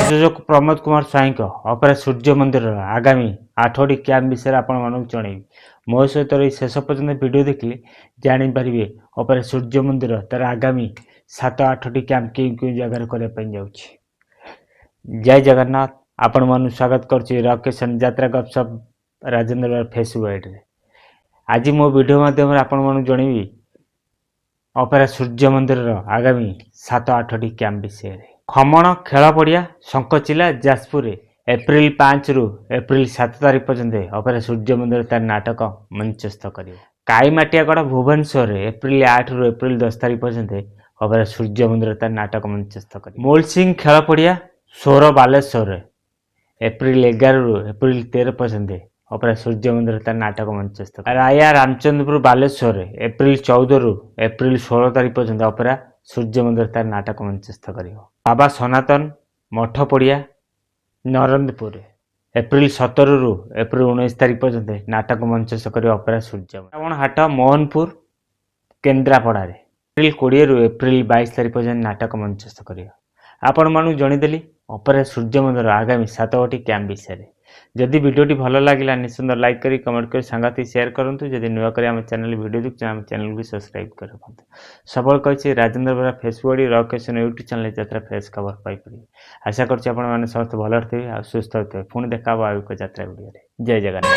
प्रयोजक प्रमोद कुमार स्वाई अपेरा सूर्य मंदिर आगामी 8टी कैंप विषय आपको जनइबी। मो सहित रही शेष पर्यटन वीडियो देखिले जानीपारे अपेरा सूर्य मंदिर तार आगामी 7-8टी कैंप क्यों जगार करने जाऊँगी। जय जगन्नाथ। आपण मन स्वागत करुच्ची रकेशन यात्रा गपसप राजेन्द्र फेसबुक आईडी। आज मो वीडियो माध्यम आपण जनइबी अपेरा सूर्य मंदिर आगामी 7-8टी कैंप विषय। खमण खेल पड़िया शंखचिला जाजपुर एप्रिल 5 रु एप्रिल 7 तारीख पर्यंत अपेरा सूर्य मंदिर तार नाटक मंचस्थ कर। काईमाटियागढ़ भुवनेश्वर एप्रिल 8 रु एप्रिल 10 तारीख पर्यंत अपेरा सूर्य मंदिर तार नाटक मंचस्थ कर। मोलसिंह खेल पड़िया सोर बालेश्वर एप्रिल 11 रु एप्रिल 13 पर्यंत अपेरा सूर्य मंदिर तार नाटक मंचस्थ कर। राया रामचंद्रपुर बालेश्वर एप्रिल 14 रु एप्रिल 16 तारीख पर्यंत अपेरा सूर्य मंदिर तार नाटक मंचस्थ कर। बाबा सनातन मठ पड़िया नरेंद्रपुर एप्रिल 17 रु एप्रिल 19 तारीख पर्यंत नाटक मंचस्थ कर अपेरा सूर्य। रावण हाट मोहनपुर केन्द्रापड़ा एप्रिल 20 रु एप्रिल 22 तारीख पर्यंत नाटक मंचस्थ कर। आपण मानू जणीदेली अपेरा सूर्य मंदिर आगामी 7टी कैंप विषय। जदि वीडियोटी भल लगे निश्चित लाइक करी कमेंट कर सांगाती शेयर करूँ। जदि नुआ कर आम चैनल वीडियो देखते आम चैनल को सब्सक्राइब कर रखते। सबल कही राजेन्द्र बेहरा फेसबुक आईडी रकेशन यूट्यूब चैनल यात्रा फ्रेश खबर पाइपर। आशा करते समस्त भल थे आ सुस्थ थे। पुणी देखा एक यात्रा वीडियो। जय जगन्नाथ।